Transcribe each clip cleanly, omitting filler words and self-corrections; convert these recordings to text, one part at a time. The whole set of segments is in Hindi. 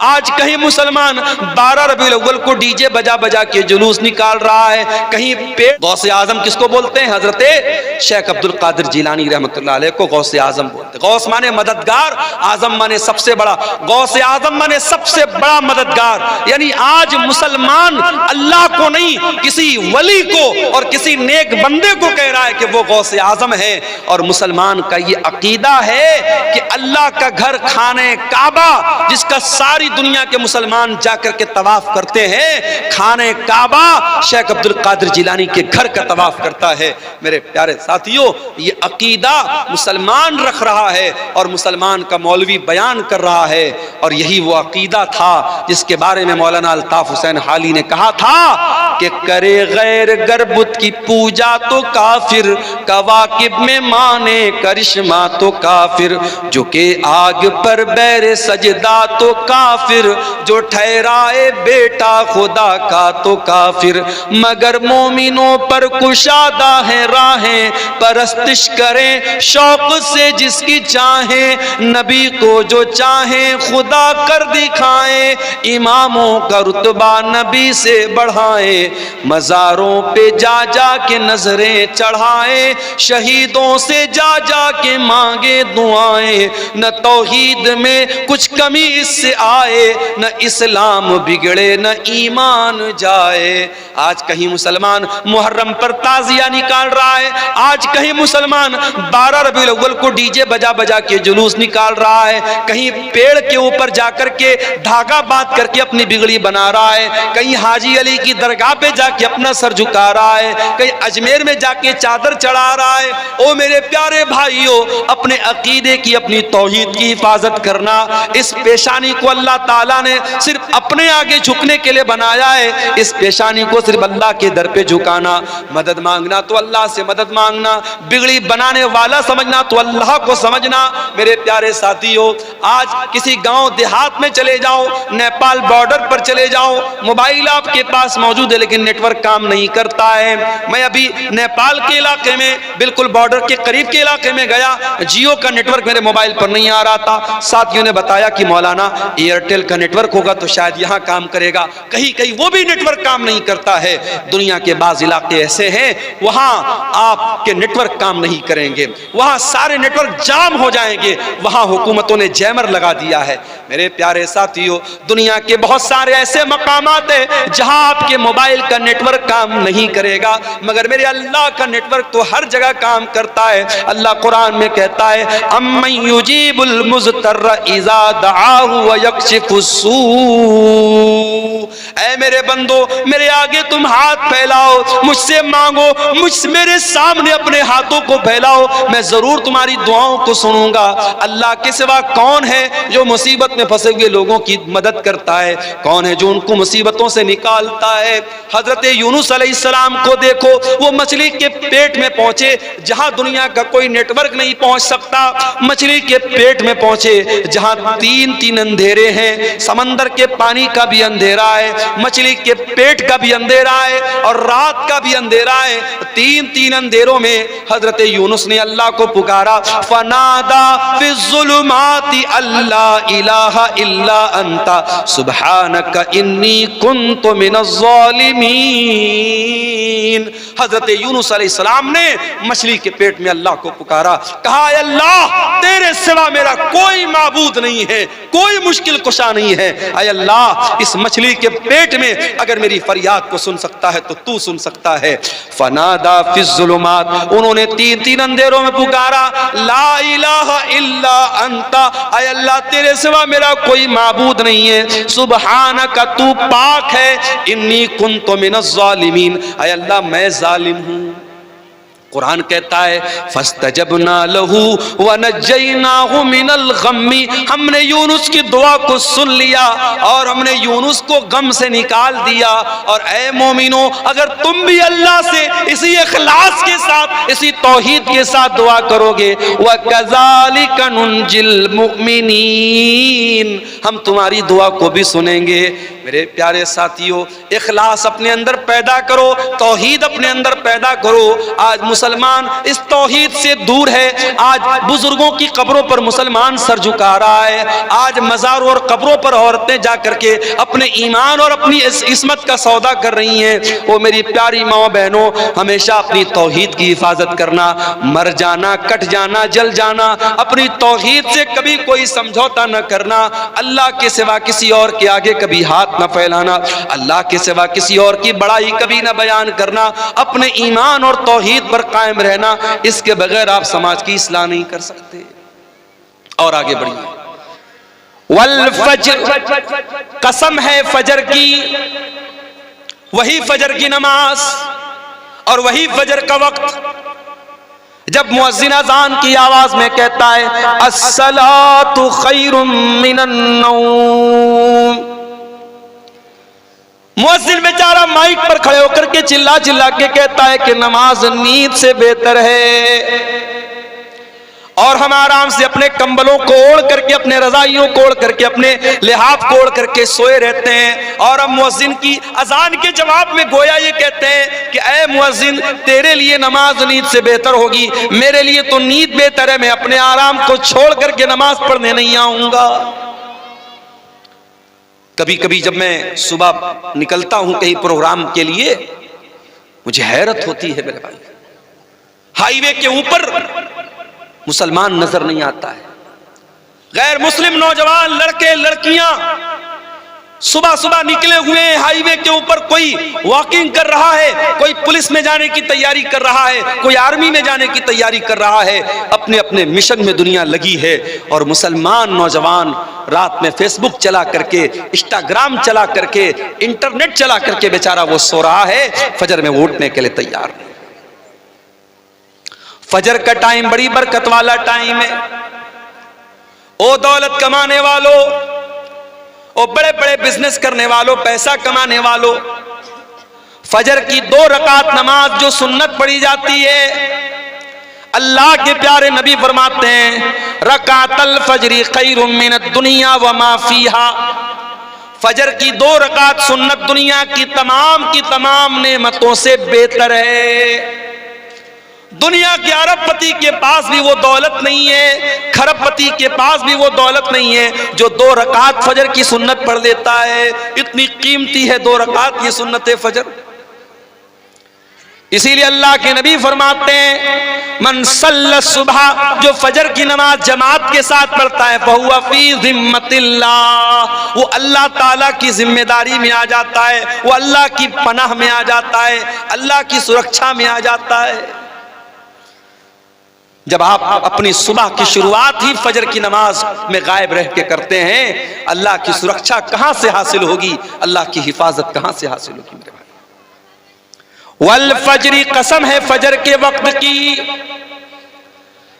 आज कहीं मुसलमान 12 रबीउल अव्वल को डीजे बजा बजा के जुलूस निकाल रहा है, कहीं पे गौसे आजम किसको बोलते हैं? हजरत शेख अब्दुल कादिर जिलानी रहमतुल्लाह अलैह को गौसे आजम बोलते हैं। गौस माने मददगार, आजम माने सबसे बड़ा, गौसे आजम माने सबसे बड़ा मददगार। यानी आज मुसलमान अल्लाह को नहीं, किसी वली को और किसी नेक बंदे को कह रहा है कि वो गौसे आजम है। और मुसलमान का ये अकीदा है कि अल्लाह का घर खाने काबा, जिसका सारी दुनिया के मुसलमान जाकर के तवाफ करते हैं, खाने काबा शेख अब्दुल कादिर जिलानी के घर का तवाफ करता है। मेरे प्यारे साथियों, ये अकीदा मुसलमान रख रहा है और मुसलमान का मौलवी बयान कर रहा है। और यही वो अकीदा था जिसके बारे में मौलाना अल्ताफ हुसैन हाली ने कहा था कि करे गैर गरबुत की पूजा तो काफिर, कवाकिब में माने करिश्मा तो काफिर, झुके आग पर बैर सजदा तो काफिर, जो ठहराए बेटा खुदा का तो काफिर। मगर मोमिनों पर कुशादा है राहें, परस्तिश करें शौक से जिसकी चाहें, नबी को जो चाहें खुदा कर दिखाएं, इमामों का रुतबा नबी से बढ़ाएं, मज़ारों पे जा जा के नजरें चढ़ाएं, शहीदों से जा जा के मांगे दुआएं, न तौहीद में कुछ कमी इससे आए, न इस्लाम बिगड़े न ईमान जाए। आज कहीं मुसलमान मुहर्रम पर ताजिया निकाल रहा है, आज कहीं मुसलमान 12 रबीउल अव्वल को डीजे बजा बजा के जुलूस निकाल रहा है, कहीं पेड़ के ऊपर जाकर के धागा बांध करके अपनी बिगड़ी बना रहा है, कहीं हाजी अली की दरगाह पे जाके अपना सर झुका रहा है, कहीं अजमेर में जाके चादर चढ़ा रहा है। ओ मेरे प्यारे भाइयों, अपने अकीदे की, अपनी तौहीद की हिफाजत करना। इस पेशानी को अल्लाह ताला ने सिर्फ अपने आगे झुकने के लिए बनाया है। इस पेशानी को सिर्फ अल्लाह के दर पे झुकाना, मदद मांगना तो अल्लाह से मदद मांगना, बिगड़ी बनाने वाला समझना तो अल्लाह को समझना। मेरे प्यारे साथियों, आज किसी गांव देहात में चले जाओ, नेपाल बॉर्डर पर चले जाओ, मोबाइल आपके पास मौजूद है लेकिन नेटवर्क काम नहीं करता है। मैं अभी नेपाल के इलाके में, बिल्कुल बॉर्डर के करीब के इलाके में गया, जियो का नेटवर्क मेरे मोबाइल पर नहीं आ रहा था। साथियों ने बताया कि मौलाना एयरटेल का नेटवर्क होगा तो शायद यहाँ काम करेगा, कहीं कहीं वो भी नेटवर्क काम नहीं करता है। दुनिया के बाज इलाके ऐसे हैं वहां आपके नेटवर्क काम नहीं करेंगे, वहां सारे नेटवर्क जाम हो जाएंगे, वहां हुकूमतों ने जैमर लगा दिया है। मेरे प्यारे साथियों, दुनिया के बहुत सारे ऐसे मकामात हैं जहां आपके मोबाइल का नेटवर्क काम नहीं करेगा, मगर मेरे अल्लाह का नेटवर्क तो हर जगह काम करता है। अल्लाह कुरान में कहता है, अम्मन युजीबुल मुज़्तर्र इज़ा दआहु व यक्शिफुस सू। ऐ मेरे बंदो, मेरे आगे तुम हाथ फैलाओ, मुझसे मांगो, मेरे सामने अपने हाथों को फैलाओ, मैं जरूर तुम्हारी दुआओं को सुनूंगा। अल्लाह के सिवा कौन है जो मुसीबत में फंसे हुए लोगों की मदद करता है? कौन है जो उनको मुसीबतों से निकालता है? हजरत यूनुस अलैहिस्सलाम को देखो, वो मछली के पेट में पहुंचे जहां दुनिया का कोई नेटवर्क नहीं पहुंच सकता, मछली के पेट में पहुंचे जहां तीन तीन अंधेरे हैं, समंदर के पानी का भी अंधेरा है, मछली के पेट का भी अंधेरा है और रात का भी अंधेरा है। तीन तीन अंधेरों में हजरत यूनुस ने अल्लाह को पुकारा, फनादा फिज़्ज़ुलुमाति अल्ला इलाहा इल्ला अंता सुब्हानका इन्नी कुन्तु मिनज़्ज़ालिमीन। हजरत यूनुस अलैहिस्सलाम ने मछली के पेट में अल्लाह को पुकारा, कहा अल्लाह तेरे सिवा मेरा कोई माबूद नहीं है, कोई मुश्किल कुशा नहीं है। ऐ अल्लाह, इस मछली के पेट में अगर मेरी फरियाद को सुन सकता है तो तू सुन सकता है। फनादा फिज़्ज़ुलुमात, उन्होंने तीन तीन अंधेरों में पुकारा, ला इलाहा इल्ला अंता, ऐ अल्लाह तेरे सिवा मेरा कोई माबूद नहीं है, सुब्हानका तू पाक है, इन्नी कुन्तु मिनज़्ज़ालिमीन, ऐ अल्लाह मैं जालिम हूँ। कुरान कहता है, फस्तजबना लहू व नज्जयनाहु मिनल गम्मी, हमने यूनुस की दुआ को सुन लिया और हमने यूनुस को गम से निकाल दिया। और ऐ मोमिनो, अगर तुम भी अल्लाह से इसी इखलास के साथ, इसी तौहीद के साथ दुआ करोगे, व कज़ालिका नुंजिल मुमिनीन, हम तुम्हारी दुआ को भी सुनेंगे। मेरे प्यारे साथियों, इखलास अपने अंदर पैदा करो, तौहीद अपने अंदर पैदा करो। आज मुसलमान इस तौहीद से दूर है। आज बुजुर्गों की कब्रों पर मुसलमान सर झुका रहा है। आज मज़ारों और कब्रों पर औरतें जा करके अपने ईमान और अपनी इस्मत का सौदा कर रही हैं। वो मेरी प्यारी माँ बहनों, हमेशा अपनी तौहीद की हिफाजत करना, मर जाना, कट जाना, जल जाना, अपनी तौहीद से कभी कोई समझौता न करना, अल्लाह के सिवा किसी और के आगे कभी हाथ न फैलाना, अल्लाह के सिवा किसी और की बड़ाई कभी न बयान करना, अपने ईमान और तौहीद पर कायम रहना। इसके बगैर आप समाज की इस्लाह नहीं कर सकते। और आगे बढ़िए। वल फज्र, कसम है फजर की, वही फजर की नमाज और वही फजर का वक्त जब मुअज्जिन अज़ान की आवाज में कहता है अस्सलातु खैरुम मिनन नौम, मुअज्जिन बेचारा माइक पर खड़े होकर के चिल्ला चिल्ला के कहता है कि नमाज नींद से बेहतर है। और हम आराम से अपने कंबलों को ओढ़ करके, अपने रजाइयों को ओढ़ करके, अपने लिहाफ को ओढ़ करके सोए रहते हैं। और अब मुअज्जिन की अजान के जवाब में गोया ये कहते हैं कि ऐ मुअज्जिन, तेरे लिए नमाज नींद से बेहतर होगी, मेरे लिए तो नींद बेहतर है, मैं अपने आराम को छोड़ करके नमाज पढ़ने नहीं आऊंगा। कभी कभी जब मैं सुबह निकलता हूं कहीं प्रोग्राम के लिए, मुझे हैरत होती है मेरे भाई, हाईवे के ऊपर मुसलमान नजर नहीं आता है। गैर मुस्लिम नौजवान लड़के लड़कियां सुबह सुबह निकले हुए हैं हाईवे के ऊपर, कोई वॉकिंग कर रहा है, कोई पुलिस में जाने की तैयारी कर रहा है, कोई आर्मी में जाने की तैयारी कर रहा है, अपने अपने मिशन में दुनिया लगी है। और मुसलमान नौजवान रात में फेसबुक चला करके, इंस्टाग्राम चला करके, इंटरनेट चला करके बेचारा वो सो रहा है, फजर में उठने के लिए तैयार नहीं। फजर का टाइम बड़ी बरकत वाला टाइम है। ओ दौलत कमाने वालों, ओ बड़े बड़े बिजनेस करने वालों, पैसा कमाने वालों, फजर की 2 रकात नमाज जो सुन्नत पढ़ी जाती है, अल्लाह के प्यारे नबी फरमाते हैं रकातल फजरी खैरुम मिनद दुनिया व मा फीहा, फजर की 2 रकात सुन्नत दुनिया की तमाम नेमतों से बेहतर है। दुनिया के अरबपति के पास भी वो दौलत नहीं है, खरबपति के पास भी वो दौलत नहीं है जो 2 रकात फजर की सुन्नत पढ़ लेता है। इतनी कीमती है 2 रकात ये सुन्नत फजर। इसीलिए अल्लाह के नबी फरमाते हैं मन सल्ला सुबह, जो फजर की नमाज जमात के साथ पढ़ता है, फहुवा फी ज़िम्मतिल्लाह, वो अल्लाह ताला की जिम्मेदारी में आ जाता है, वो अल्लाह की पनाह में आ जाता है, अल्लाह की सुरक्षा में आ जाता है। जब आप अपनी सुबह की शुरुआत ही फजर की नमाज में गायब रह के करते हैं, अल्लाह की सुरक्षा कहां से हासिल होगी, अल्लाह की हिफाजत कहां से हासिल होगी मेरे भाई। वल फजरी, कसम है फजर के वक्त की।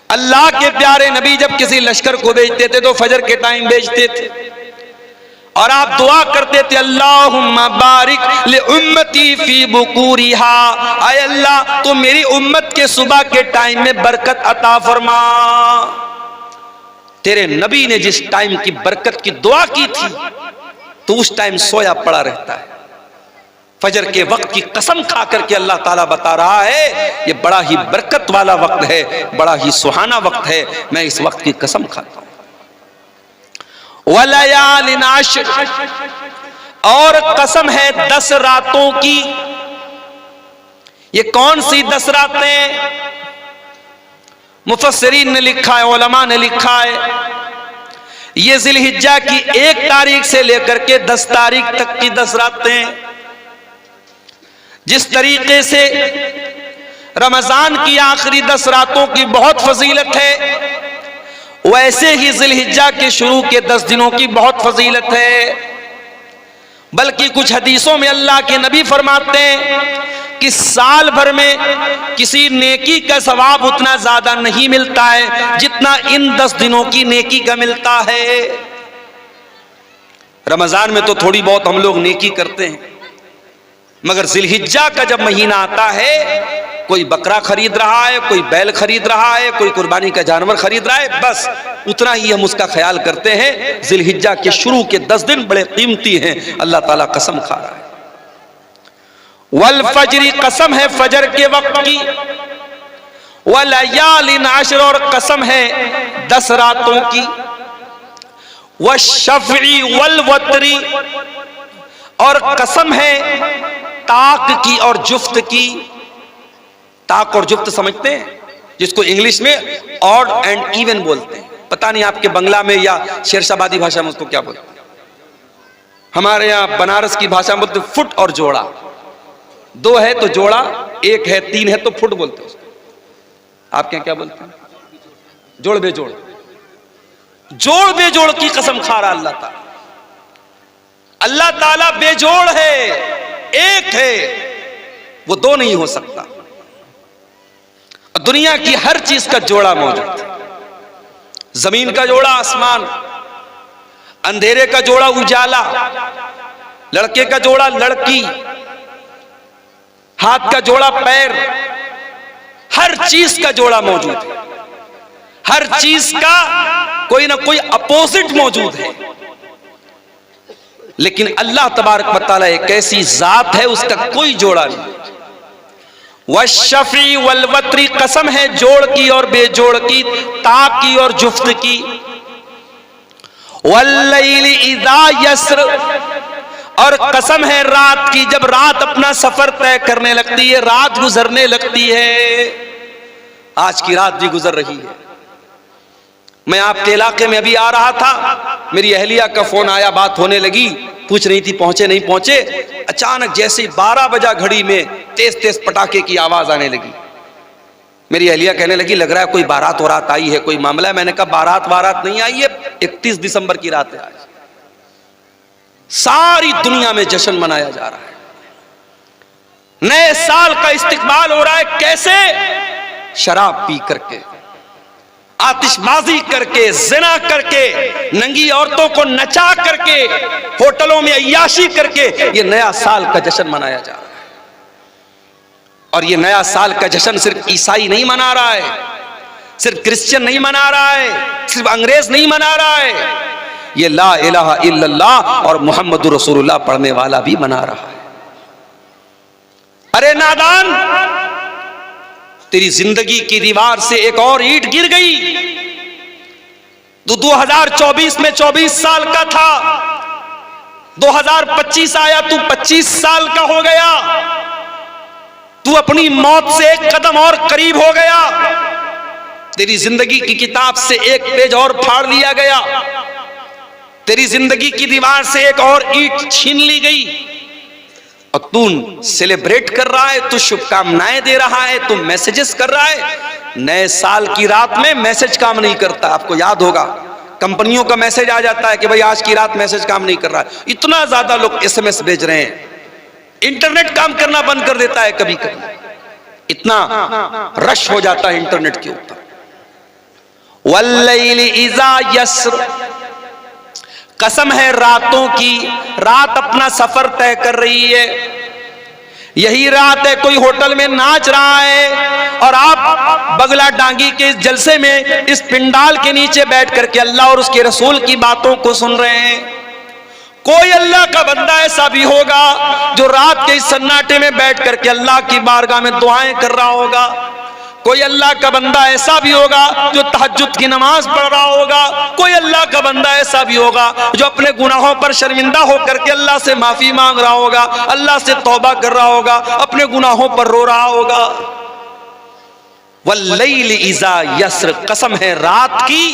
अल्लाह के प्यारे नबी जब किसी लश्कर को भेजते थे तो फजर के टाइम भेजते थे और आप दुआ करते थे अल्लाहुम्मा बारिक li उम्मती फी बुकूरिहा, आय अल्लाह तो मेरी उम्मत के सुबह के टाइम में बरकत अता फरमा। तेरे नबी ने जिस टाइम की बरकत की दुआ की थी तो उस टाइम सोया पड़ा रहता है। फजर के वक्त की कसम खा करके अल्लाह ताला बता रहा है ये बड़ा ही बरकत वाला वक्त है, बड़ा ही सुहाना वक्त है, मैं इस वक्त की कसम खाता हूं। वलयालिन आश्र, और कसम है 10 रातों की। ये कौन सी 10 रातें? मुफस्सिरीन ने लिखा है, उलमा ने लिखा है, ये जिलहिज्जा की 1 तारीख से लेकर के 10 तारीख तक की 10 रातें। जिस तरीके से रमजान की आखिरी 10 रातों की बहुत फजीलत है, वैसे ही जिलहिज्जा के शुरू के 10 दिनों की बहुत फजीलत है। बल्कि कुछ हदीसों में अल्लाह के नबी फरमाते हैं कि साल भर में किसी नेकी का सवाब उतना ज्यादा नहीं मिलता है जितना इन 10 दिनों की नेकी का मिलता है। रमजान में तो थोड़ी बहुत हम लोग नेकी करते हैं, मगर जिलहिज्जा का जब महीना आता है, कोई बकरा खरीद रहा है, कोई बैल खरीद रहा है, कोई कुर्बानी का जानवर खरीद रहा है, बस उतना ही हम उसका ख्याल करते हैं। जिलहिज्जा के शुरू के 10 दिन बड़े कीमती हैं, अल्लाह ताला कसम खा रहा है। वल फजरी, कसम है फजर के वक्त की। वलयालिन अश्र, और कसम है 10 रातों की, वश्शफ़ी वल वत्री, और कसम है ताक की और जुफ्त की। ताक और जुफ्त समझते हैं, जिसको इंग्लिश में ऑड एंड इवन बोलते हैं। पता नहीं आपके बंगला में या शेरशाबादी भाषा में उसको क्या बोलते हैं। हमारे यहाँ बनारस की भाषा में बोलते फुट और जोड़ा। 2 है तो जोड़ा, 1 है 3 है तो फुट बोलते हैं उसको। आपके यहाँ क्या बोलते हैं? जोड़ बेजोड़। जोड़ बेजोड़ की कसम खा रहा अल्लाह ताला। अल्लाह ताला बेजोड़ है, एक है, वो 2 नहीं हो सकता। दुनिया की हर चीज का जोड़ा मौजूद है। जमीन का जोड़ा आसमान, अंधेरे का जोड़ा उजाला, लड़के का जोड़ा लड़की, हाथ का जोड़ा पैर, हर चीज का जोड़ा मौजूद है। हर चीज का कोई ना कोई अपोजिट मौजूद है। लेकिन अल्लाह तबारक व तआला एक ऐसी जात है, उसका कोई जोड़ा नहीं। वश्शफ़ी वल वत्री, कसम है जोड़ की और बेजोड़ की, ताक की और जुफ्त की। वल्लैलि इज़ा यस्र, और कसम है रात की, जब रात अपना सफर तय करने लगती है, रात गुजरने लगती है। आज की रात भी गुजर रही है। मैं आपके इलाके में अभी आ रहा था, मेरी अहलिया का फोन आया, बात होने लगी, पूछ रही थी पहुंचे नहीं पहुंचे। अचानक जैसे 12 बजा घड़ी में तेज तेज पटाखे की आवाज आने लगी। मेरी अहलिया कहने लगी लग रहा है कोई बारात वारात आई है, कोई मामला है। मैंने कहा बारात वारात नहीं आई है, 31 दिसंबर की रात है आज। सारी दुनिया में जश्न मनाया जा रहा है, नए साल का इस्तिकबाल हो रहा है। कैसे? शराब पी करके, आतिशबाजी करके, जिना करके, नंगी औरतों को नचा करके, होटलों में अय्याशी करके ये नया साल का जश्न मनाया जा रहा है। और ये नया साल का जश्न सिर्फ ईसाई नहीं मना रहा है, सिर्फ क्रिश्चियन नहीं मना रहा है, सिर्फ अंग्रेज नहीं मना रहा है, ये ला इलाहा इल्लल्लाह और मुहम्मद रसूलुल्लाह पढ़ने वाला भी मना रहा है। अरे नादान, तेरी जिंदगी की दीवार से एक और ईंट गिर गई। तू 2024 में 24 साल का था, 2025 आया, तू 25 साल का हो गया। तू अपनी मौत से एक कदम और करीब हो गया। तेरी जिंदगी की किताब से एक पेज और फाड़ लिया गया। तेरी जिंदगी की दीवार से एक और ईंट छीन ली गई। और तू सेलिब्रेट कर रहा है, तू शुभकामनाएं दे रहा है, तू मैसेजेस कर रहा है। नए साल की रात में मैसेज काम नहीं करता। आपको याद होगा, कंपनियों का मैसेज आ जाता है कि भाई आज की रात मैसेज काम नहीं कर रहा है। इतना ज्यादा लोग एसएमएस भेज रहे हैं, इंटरनेट काम करना बंद कर देता है कभी कभी। इतना रश हो जाता है इंटरनेट के ऊपर। वल्लैलि इज़ा यस्र, कसम है रातों की, रात अपना सफर तय कर रही है। यही रात है कोई होटल में नाच रहा है और आप बगला डांगी के इस जलसे में, इस पिंडाल के नीचे बैठ करके अल्लाह और उसके रसूल की बातों को सुन रहे हैं। कोई अल्लाह का बंदा ऐसा भी होगा जो रात के इस सन्नाटे में बैठ करके अल्लाह की बारगाह में दुआएं कर रहा होगा। कोई अल्लाह का बंदा ऐसा भी होगा जो तहज्जुद की नमाज पढ़ रहा होगा। कोई अल्लाह का बंदा ऐसा भी होगा जो अपने गुनाहों पर शर्मिंदा होकर के अल्लाह से माफी मांग रहा होगा, अल्लाह से तौबा कर रहा होगा, अपने गुनाहों पर रो रहा होगा। वल्लैलि इज़ा यस्र, कसम है रात की,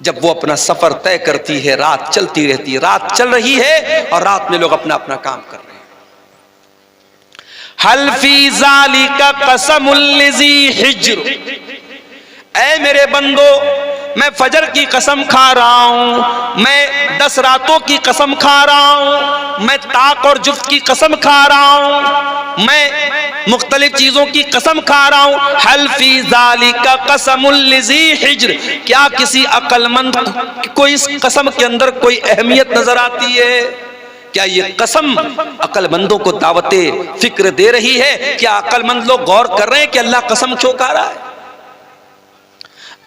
जब वो अपना सफर तय करती है, रात चलती रहती है। रात चल रही है और रात में लोग अपना अपना काम कर रहे हैं। हल फी ज़ालिका क़समुल लिज़ी हिज्र, ऐ मेरे बंदो, मैं फजर की कसम खा रहा हूं, मैं 10 रातों की कसम खा रहा हूं, मैं ताक और जुफ्त की कसम खा रहा हूं, मैं मुख्तलिफ चीजों की कसम खा रहा हूं। हल फी ज़ालिका क़समुल लिज़ी हिज्र, क्या किसी अक्लमंद को इस कसम के अंदर कोई अहमियत नजर आती है? क्या ये कसम अक्लमंदों को दावते फिक्र दे रही है? क्या अक्लमंद लोग गौर कर रहे हैं कि अल्लाह कसम क्यों खा रहा है?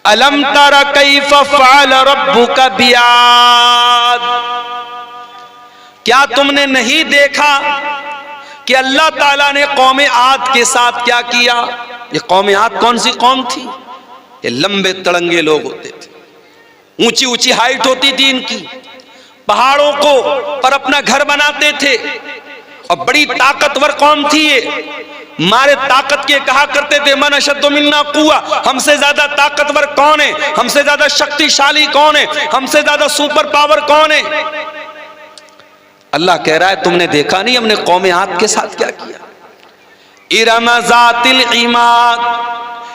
अलम तरा कैफ फ़अल रब्बुका बिआद, क्या तुमने नहीं देखा कि अल्लाह ताला ने कौम आद के साथ क्या किया? ये कौम आद कौन सी कौम थी? ये लंबे तड़ंगे लोग होते थे, ऊंची ऊंची हाइट होती थी इनकी, पहाड़ों को पर अपना घर बनाते थे और बड़ी ताकतवर कौम थी ये। मारे ताकत के कहा करते थे मन अशद्दु मिन्ना कुव्वा, हमसे ज्यादा ताकतवर कौन है, हमसे ज्यादा शक्तिशाली कौन है, हमसे ज्यादा सुपर पावर कौन है। अल्लाह कह रहा है तुमने देखा नहीं हमने कौम आद के साथ क्या किया? इरम ज़ातिल इमाद,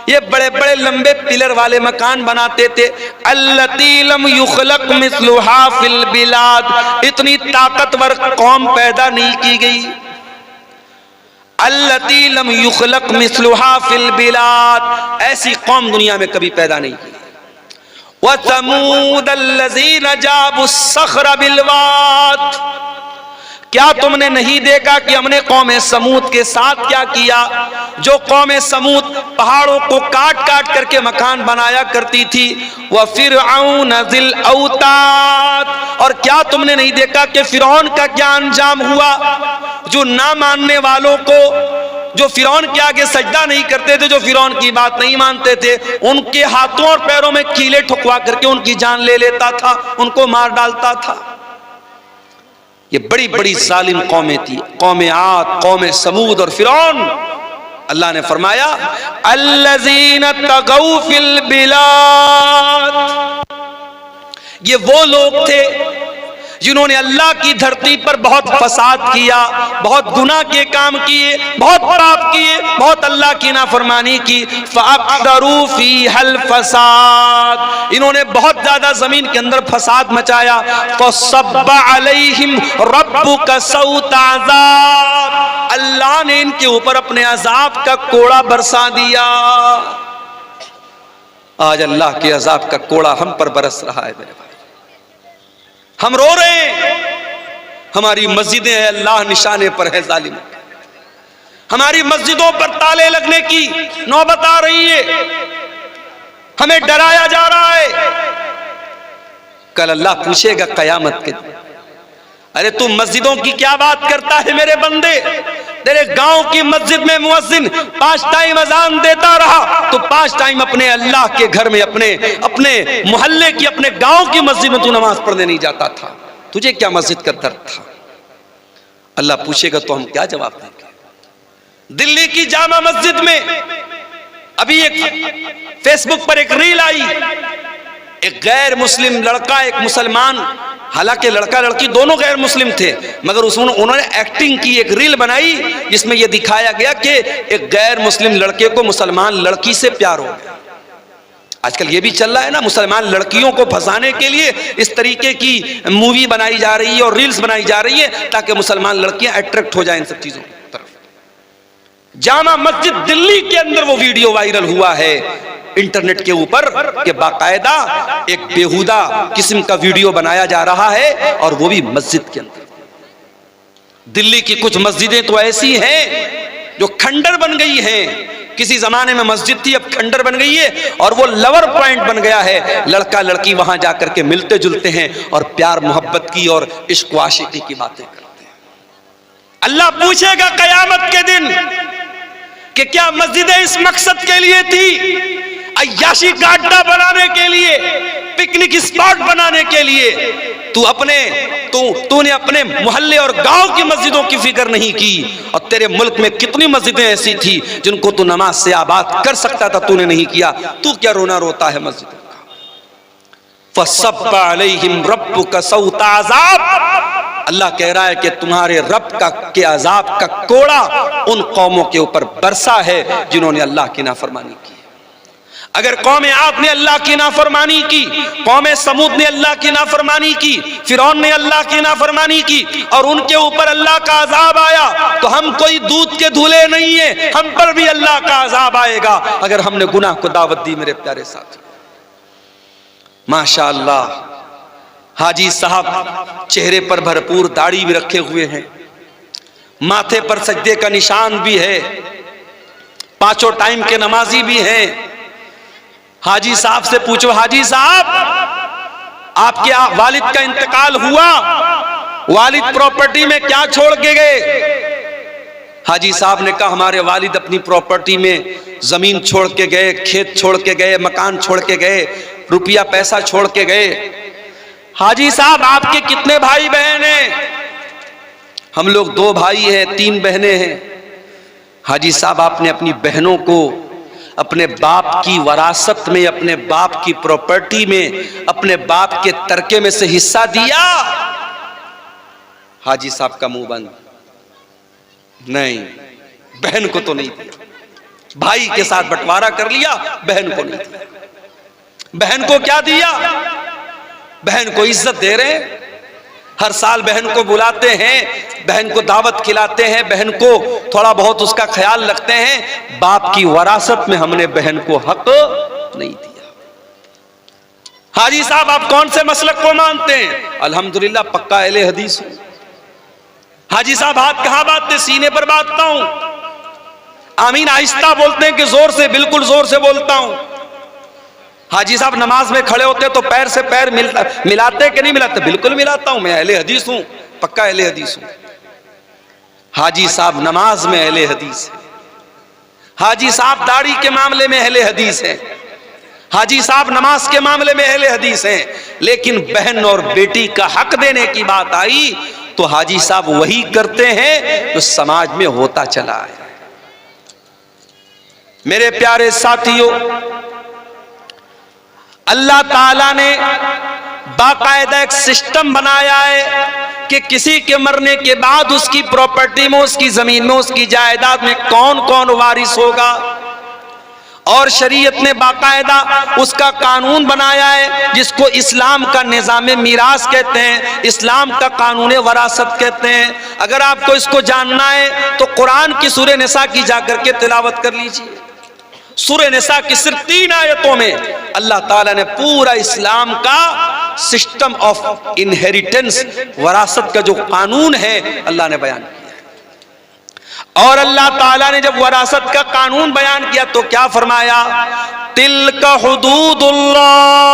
ये बड़े बड़े लंबे पिलर वाले मकान बनाते थे। अल्लती लम युखलक मिस्लुहा फिल बिलाद, इतनी ताकतवर कौम पैदा नहीं की गई। अल्लती लम युखलक मिस्लुहा फिल बिलाद, ऐसी कौम दुनिया में कभी पैदा नहीं की। व समूद अल्लज़ीना जाबुस सख्र बिल वाद, क्या तुमने नहीं देखा कि हमने कौम समूद के साथ क्या किया? जो कौम समूद पहाड़ों को काट काट करके मकान बनाया करती थी। वह फिरऔन ज़िल औताद, और क्या तुमने नहीं देखा कि फिरौन का क्या अंजाम हुआ? जो ना मानने वालों को, जो फिरौन के आगे सजदा नहीं करते थे, जो फिरौन की बात नहीं मानते थे, उनके हाथों और पैरों में कीले ठुकवा करके उनकी जान ले लेता था, उनको मार डालता था। ये बड़ी बड़ी जालिम कौमें थी, कौम आद, कौम समूद और फिरौन। अल्लाह ने फरमाया अल्लज़ीना तगौ फिल बिलाद, ये वो लोग थे जिन्होंने अल्लाह की धरती पर बहुत फसाद किया, बहुत गुनाह के काम किए, बहुत पाप किए, बहुत अल्लाह की नाफरमानी की। फ़अक्सरू फ़ीहल फ़साद, इन्होंने बहुत ज्यादा जमीन के अंदर फसाद मचाया। फ़सब्बा अलैहिम रब्बुका सौत अज़ाब, अल्लाह ने इनके ऊपर अपने अजाब का कोड़ा बरसा दिया। आज अल्लाह के अजाब का कोड़ा हम पर बरस रहा है मेरे भाई, हम रो रहे हैं। हमारी मस्जिदें हैं अल्लाह निशाने पर है जालिम, हमारी मस्जिदों पर ताले लगने की नौबत आ रही है, हमें डराया जा रहा है। कल अल्लाह पूछेगा कयामत के दिन, अरे तू मस्जिदों की क्या बात करता है मेरे बंदे? तेरे गांव की मस्जिद में मुअज्जिन 5 टाइम अजान देता रहा, तो 5 टाइम अपने अल्लाह के घर में, अपने मोहल्ले की, अपने गांव की मस्जिद में तू नमाज पढ़ने नहीं जाता था। तुझे क्या मस्जिद का दर्द था? अल्लाह पूछेगा तो हम क्या जवाब देंगे? दिल्ली की जामा मस्जिद में अभी एक फेसबुक पर एक रील आई, एक गैर मुस्लिम लड़का एक मुसलमान, हालांकि लड़का लड़की दोनों गैर मुस्लिम थे, मगर उन्होंने एक्टिंग की, एक रील बनाई जिसमें यह दिखाया गया कि एक गैर मुस्लिम लड़के को मुसलमान लड़की से प्यार हो गया। आजकल ये भी चल रहा है ना, मुसलमान लड़कियों को फंसाने के लिए इस तरीके की मूवी बनाई जा रही है और रील्स बनाई जा रही है ताकि मुसलमान लड़कियां अट्रैक्ट हो जाएं इन सब चीजों की तरफ। जामा मस्जिद दिल्ली के अंदर वो वीडियो वायरल हुआ है इंटरनेट के ऊपर कि बाकायदा एक बेहुदा किस्म का वीडियो बनाया जा रहा है और वो भी मस्जिद के अंदर। दिल्ली की कुछ मस्जिदें तो ऐसी हैं जो खंडर बन गई हैं, किसी जमाने में मस्जिद थी अब खंडर बन गई है और वो लवर पॉइंट बन गया है। लड़का लड़की वहां जाकर के मिलते जुलते हैं और प्यार मोहब्बत की और इश्क आशिकी की बातें करते हैं। अल्लाह पूछेगा कयामत के दिन कि क्या मस्जिदें इस मकसद के लिए थी, अय्याशी का अड्डा बनाने के लिए, पिकनिक स्पॉट बनाने के लिए? तूने अपने मोहल्ले और गांव की मस्जिदों की फिक्र नहीं की, और तेरे मुल्क में कितनी मस्जिदें ऐसी थी जिनको तू नमाज से आबाद कर सकता था, तूने नहीं किया। तू क्या रोना रोता है मस्जिदों का? फसब्बा अलैहिम रब्बुका सौत अज़ाब, अल्लाह कह रहा है कि तुम्हारे रब के अजाब का कोड़ा उन कौमों के ऊपर बरसा है जिन्होंने अल्लाह की नाफरमानी की। अगर कौम आद ने अल्लाह की नाफरमानी की, कौम समूद ने अल्लाह की नाफरमानी की, फिरौन ने अल्लाह की नाफरमानी की और उनके ऊपर अल्लाह का अजाब आया, तो हम कोई दूध के धुले नहीं है, हम पर भी अल्लाह का अजाब आएगा अगर हमने गुनाह को दावत दी। मेरे प्यारे साथ, माशाअल्लाह हाजी साहब चेहरे पर भरपूर दाढ़ी भी रखे हुए हैं, माथे पर सजदे का निशान भी है, 5 टाइम के नमाजी भी हैं। हाजी साहब से पूछो, हाजी साहब आपके वालिद का इंतकाल हुआ, वालिद प्रॉपर्टी में क्या छोड़ के गए? हाजी साहब ने कहा हमारे वालिद अपनी प्रॉपर्टी में जमीन छोड़ के गए, खेत छोड़ के गए, मकान छोड़ के गए, रुपया पैसा छोड़ के गए। हाजी साहब आपके कितने भाई बहन हैं? हम लोग 2 भाई हैं, 3 बहनें हैं। हाजी साहब आपने अपनी बहनों को अपने बाप की वरासत में, अपने बाप की प्रॉपर्टी में, अपने बाप के तरके में से हिस्सा दिया? हाजी साहब का मुंह बंद। नहीं, बहन को तो नहीं दिया। भाई के साथ बंटवारा कर लिया, बहन को नहीं दिया। बहन को क्या दिया? बहन को इज्जत दे रहे हैं, हर साल बहन को बुलाते हैं, बहन को दावत खिलाते हैं, बहन को थोड़ा बहुत उसका ख्याल रखते हैं। बाप की वरासत में हमने बहन को हक नहीं दिया। हाजी साहब आप कौन से मसलक को मानते हैं? अल्हम्दुलिल्लाह पक्का अहले हदीस हूं। हाजी साहब हाथ कहां बांधते? सीने पर बांधता हूं। आमीन आहिस्ता बोलते हैं कि जोर से? बिल्कुल जोर से बोलता हूं। हाजी साहब नमाज में खड़े होते तो पैर से पैर मिलाते कि नहीं मिलाते? बिल्कुल मिलाता हूं, मैं अहले हदीस हूं, पक्का अहले हदीस हूं। हाजी साहब नमाज में अहले हदीस है। हाजी साहब दाढ़ी के मामले में अहले हदीस है। हाजी साहब नमाज के मामले में अहले हदीस हैं। लेकिन बहन और बेटी का हक देने की बात आई तो हाजी साहब वही करते हैं जो समाज में होता चला है। मेरे प्यारे साथियों, अल्लाह ताला ने बाकायदा एक सिस्टम बनाया है कि किसी के मरने के बाद उसकी प्रॉपर्टी में, उसकी जमीन में, उसकी जायदाद में कौन कौन वारिस होगा। और शरीयत ने बाकायदा उसका कानून बनाया है जिसको इस्लाम का निज़ाम मीरास कहते हैं, इस्लाम का कानून वरासत कहते हैं। अगर आपको इसको जानना है तो कुरान की सूरह निसा की जाकर के तिलावत कर लीजिए। सूरह निसा की सिर्फ 3 आयतों में अल्लाह ताला ने पूरा इस्लाम का सिस्टम ऑफ इनहेरिटेंस, वरासत का जो कानून है अल्लाह ने बयान किया। और अल्लाह ताला ने जब वरासत का कानून बयान किया तो क्या फरमाया? तिल्का हुदूदुल्लाह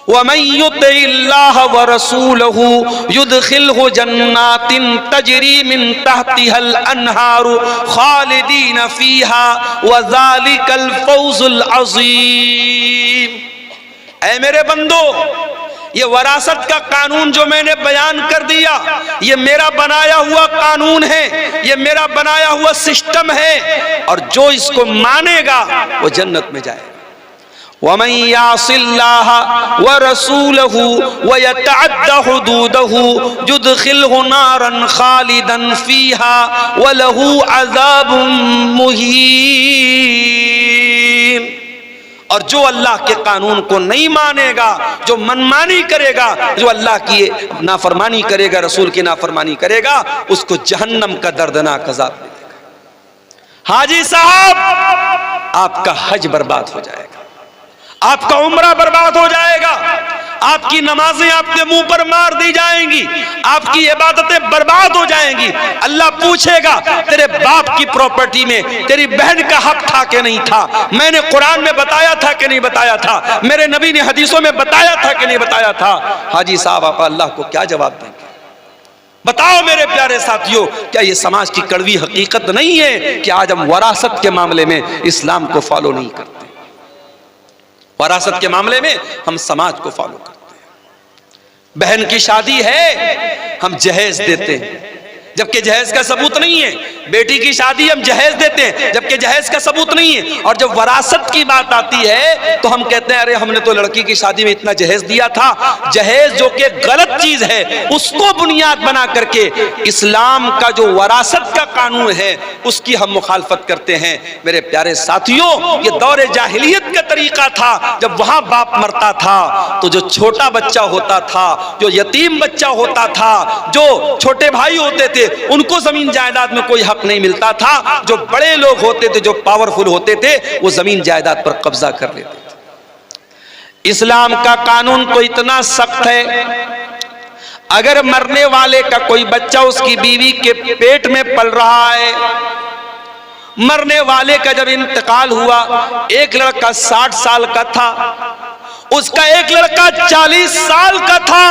वमन युतिल्लाह व रसूलहु युदखिलहु जन्नातिन तजरी मिन तहतिहल अन्हारु खालिदीन फीहा व ज़ालिकल फौजुल अज़ीम। ऐ मेरे बंदो, ये वरासत का कानून जो मैंने बयान कर दिया, ये मेरा बनाया हुआ कानून है, ये मेरा बनाया हुआ सिस्टम है। और जो इसको मानेगा वो जन्नत में जाएगा। वमन यासिल्लाह व रसूलहु व यतअद्दा हुदूदहु युदखिलहु नारन खालिदन फीहा व लहू अज़ाबुम मुहीन। और जो अल्लाह के कानून को नहीं मानेगा, जो मनमानी करेगा, जो अल्लाह की नाफरमानी करेगा, रसूल की नाफरमानी करेगा, उसको जहन्नम का दर्दनाक अज़ाब मिलेगा। हाजी साहब आपका हज बर्बाद हो जाएगा, आपका उम्रा बर्बाद हो जाएगा, आपकी नमाजें आपके मुंह पर मार दी जाएंगी, आपकी इबादतें बर्बाद हो जाएंगी। अल्लाह पूछेगा तेरे बाप की प्रॉपर्टी में तेरी बहन का हक था कि नहीं था? मैंने कुरान में बताया था कि नहीं बताया था? मेरे नबी ने हदीसों में बताया था कि नहीं बताया था? हाजी साहब आप अल्लाह को क्या जवाब देंगे? बताओ मेरे प्यारे साथियों, क्या ये समाज की कड़वी हकीकत नहीं है कि आज हम वरासत के मामले में इस्लाम को फॉलो नहीं करते? वरासत के मामले में हम समाज को फॉलो करते हैं। बहन की शादी है, हम जहेज देते हैं जबकि जहेज का सबूत नहीं है। बेटी की शादी हम जहेज देते हैं जबकि जहेज का सबूत नहीं है। और जब वरासत की बात आती है तो हम कहते हैं अरे हमने तो लड़की की शादी में इतना जहेज दिया था। जहेज जो कि गलत चीज है, उसको बुनियाद बना करके इस्लाम का जो वरासत का कानून है उसकी हम मुखालफत करते हैं। मेरे प्यारे साथियों, ये दौरे जाहिलियत का तरीका था। जब वहां बाप मरता था तो जो छोटा बच्चा होता था, जो यतीम बच्चा होता था, जो छोटे भाई होते थे, उनको जमीन जायदाद में कोई हक नहीं मिलता था। जो बड़े लोग होते थे, जो पावरफुल होते थे, वो जमीन जायदाद पर कब्जा कर लेते थे। इस्लाम का कानून तो इतना सख्त है, अगर मरने वाले का कोई बच्चा उसकी बीवी के पेट में पल रहा है, मरने वाले का जब इंतकाल हुआ, एक लड़का 60 साल का था, उसका एक लड़का 40 साल का था,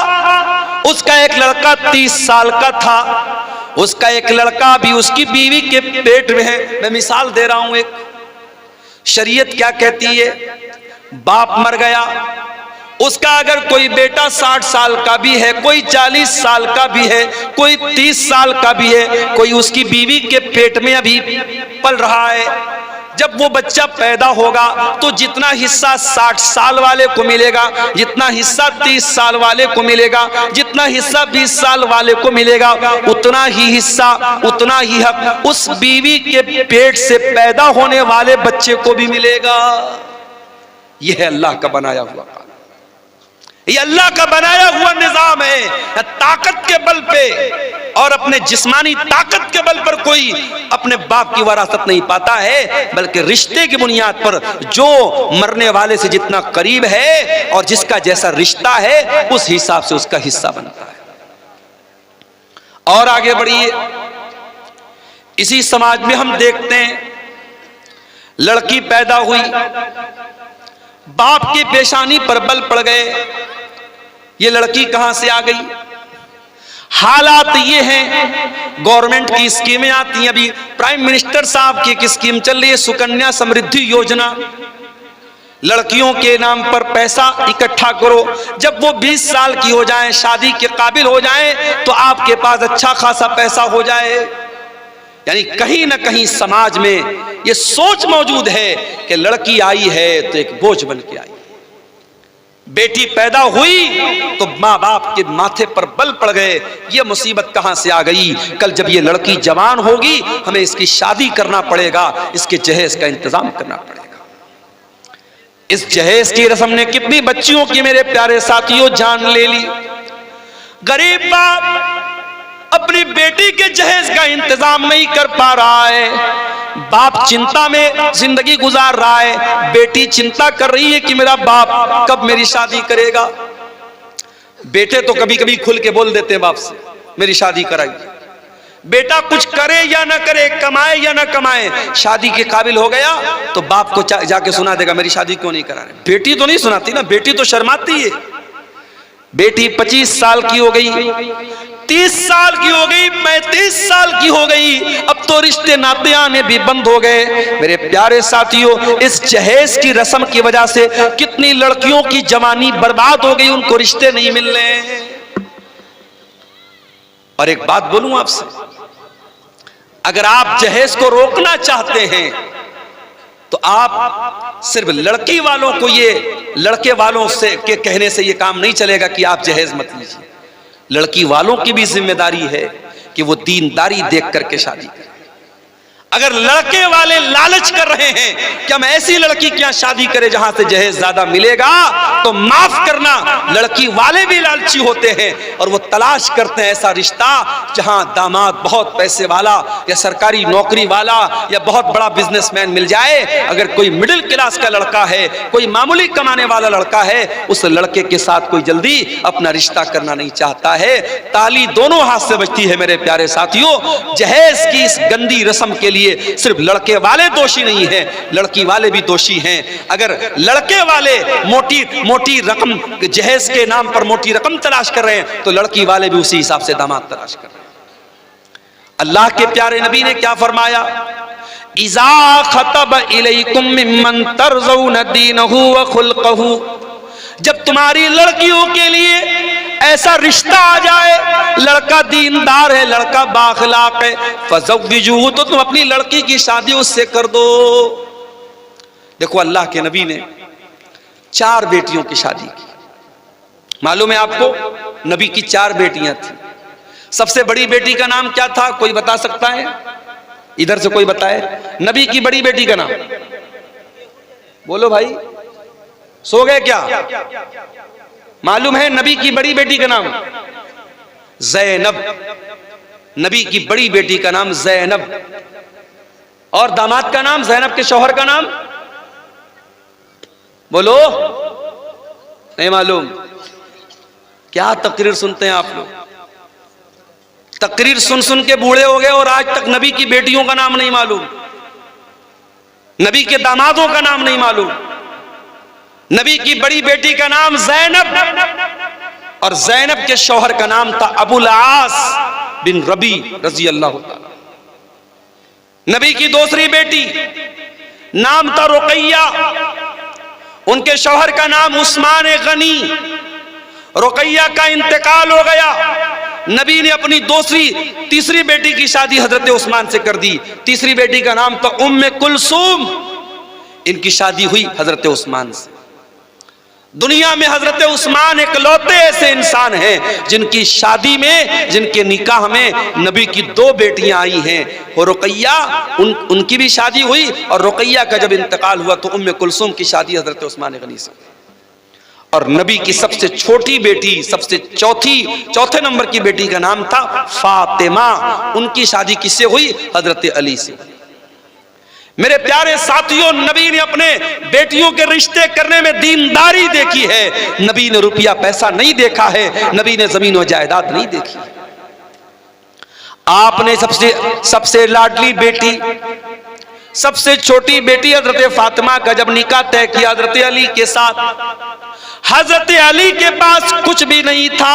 उसका एक लड़का 30 साल का था। उसका एक लड़का भी उसकी बीवी के पेट में है। मैं मिसाल दे रहा हूं एक, शरीयत क्या कहती है, बाप मर गया, उसका अगर कोई बेटा 60 साल का भी है, कोई 40 साल का भी है, कोई 30 साल का भी है, कोई उसकी बीवी के पेट में अभी पल रहा है, जब वो बच्चा पैदा होगा तो जितना हिस्सा 60 साल वाले को मिलेगा, जितना हिस्सा 30 साल वाले को मिलेगा, जितना हिस्सा 20 साल वाले को मिलेगा, उतना ही हिस्सा, उतना ही हक उस बीवी के पेट से पैदा होने वाले बच्चे को भी मिलेगा। यह है अल्लाह का बनाया हुआ कानून, ये अल्लाह का बनाया हुआ निजाम है। ताकत के बल पे और अपने जिस्मानी ताकत के बल पर कोई अपने बाप की वरासत नहीं पाता है, बल्कि रिश्ते की बुनियाद पर जो मरने वाले से जितना करीब है और जिसका जैसा रिश्ता है उस हिसाब से उसका हिस्सा बनता है। और आगे बढ़िए, इसी समाज में हम देखते हैं लड़की पैदा हुई, बाप की पेशानी पर बल पड़ गए, ये लड़की कहां से आ गई। हालात ये हैं, गवर्नमेंट की स्कीमें आती हैं, अभी प्राइम मिनिस्टर साहब की एक स्कीम चल रही है सुकन्या समृद्धि योजना, लड़कियों के नाम पर पैसा इकट्ठा करो, जब वो 20 साल की हो जाएं, शादी के काबिल हो जाएं, तो आपके पास अच्छा खासा पैसा हो जाए। यानी कहीं ना कहीं समाज में ये सोच मौजूद है कि लड़की आई है तो एक बोझ बन के आई, बेटी पैदा हुई तो माँ बाप के माथे पर बल पड़ गए, ये मुसीबत कहां से आ गई। कल जब ये लड़की जवान होगी हमें इसकी शादी करना पड़ेगा, इसके जहेज का इंतजाम करना पड़ेगा। इस जहेज की रस्म ने कितनी बच्चियों की मेरे प्यारे साथियों जान ले ली। गरीब बाप अपनी बेटी के जहेज का इंतजाम नहीं कर पा रहा है, बाप चिंता में जिंदगी गुजार रहा है, बेटी चिंता कर रही है कि मेरा बाप कब मेरी शादी करेगा। बेटे तो कभी कभी खुल के बोल देते हैं बाप से, मेरी शादी कराइए। बेटा कुछ करे या ना करे, कमाए या ना कमाए, शादी के काबिल हो गया तो बाप को जाके सुना देगा मेरी शादी क्यों नहीं करा रहे। बेटी तो नहीं सुनाती ना, बेटी तो शर्माती है। बेटी 25 साल की हो गई, 30 साल की हो गई, 35 साल की हो गई, अब तो रिश्ते नाते आने भी बंद हो गए। मेरे प्यारे साथियों, इस जहेज की रस्म की वजह से कितनी लड़कियों की जवानी बर्बाद हो गई, उनको रिश्ते नहीं मिल रहे। और एक बात बोलूं आपसे, अगर आप जहेज को रोकना चाहते हैं तो आप सिर्फ लड़की वालों को, ये लड़के वालों से के कहने से ये काम नहीं चलेगा कि आप जहेज मत लीजिए। लड़की वालों की भी जिम्मेदारी है कि वो दीनदारी देख करके शादी करें। अगर लड़के वाले लालच कर रहे हैं कि हम ऐसी लड़की क्या शादी करें जहां से जहेज ज्यादा मिलेगा, तो माफ करना, लड़की वाले भी लालची होते हैं और वो तलाश करते हैं ऐसा रिश्ता जहां दामाद बहुत पैसे वाला या सरकारी नौकरी वाला या बहुत बड़ा बिजनेसमैन मिल जाए। अगर कोई मिडिल क्लास का लड़का है, कोई मामूली कमाने वाला लड़का है, उस लड़के के साथ कोई जल्दी अपना रिश्ता करना नहीं चाहता है। ताली दोनों हाथ से बजती है मेरे प्यारे साथियों। जहेज की इस गंदी रस्म के लिए सिर्फ लड़के वाले दोषी नहीं हैं, लड़की वाले भी दोषी हैं। अगर लड़के वाले मोटी रकम जहेज के नाम पर मोटी रकम तलाश कर रहे हैं तो लड़की वाले भी उसी हिसाब से दामाद तलाश कर रहे हैं। अल्लाह के प्यारे नबी ने क्या फरमाया, इज़ा खतब इलैकुम मिम्मन तरज़ौन दीनहु व खुल्क़हु, जब तुम्हारी लड़कियों के लिए ऐसा रिश्ता आ जाए, लड़का दीनदार है, लड़का बाखलाक है, फज़व्विजूहु, तो तुम अपनी लड़की की शादी उससे कर दो। देखो अल्लाह के नबी ने 4 बेटियों की शादी की। मालूम है आपको, नबी की 4 बेटियां थी। सबसे बड़ी बेटी का नाम क्या था, कोई बता सकता है? इधर से कोई बताए नबी की बड़ी बेटी का नाम। बोलो भाई, सो गए क्या? मालूम है नबी की बड़ी बेटी का नाम? ज़ैनब। नबी की बड़ी बेटी का नाम ज़ैनब। और दामाद का नाम, ज़ैनब के शौहर का नाम बोलो, नहीं मालूम? क्या तकरीर सुनते हैं आप लोग? तकरीर सुन सुन के बूढ़े हो गए और आज तक नबी की बेटियों का नाम नहीं मालूम, नबी के दामादों का नाम नहीं मालूम। नबी की बड़ी बेटी का नाम ज़ैनब और ज़ैनब के शौहर का नाम था अबुल आस। बिन रबी रजी अल्लाह ताला। नबी की दूसरी बेटी नाम था रुकैया, उनके शौहर का नाम उस्मान गनी। रुकैया का इंतकाल हो गया, नबी ने अपनी तीसरी बेटी की शादी हजरत उस्मान से कर दी। तीसरी बेटी का नाम था उम्मे कुलसूम, इनकी शादी हुई हजरत उस्मान से। दुनिया में हजरत उस्मान इकलौते ऐसे इंसान हैं जिनकी शादी में, जिनके निकाह में नबी की 2 बेटियां आई हैं। और रुकैया उनकी भी शादी हुई, और रुकैया का जब इंतकाल हुआ तो उम्मे कुलसूम की शादी हजरत उस्मान गनी से। और नबी की सबसे छोटी बेटी, सबसे चौथे नंबर की बेटी का नाम था फातिमा, उनकी शादी किससे हुई? हजरत अली से। मेरे प्यारे साथियों, नबी ने अपने बेटियों के रिश्ते करने में दीनदारी देखी है। नबी ने रुपया पैसा नहीं देखा है, नबी ने जमीन और जायदाद नहीं देखी। आपने सबसे लाडली बेटी, सबसे छोटी बेटी हजरत फातिमा का जब निकाह तय किया हजरत अली के साथ, हजरत अली के पास कुछ भी नहीं था।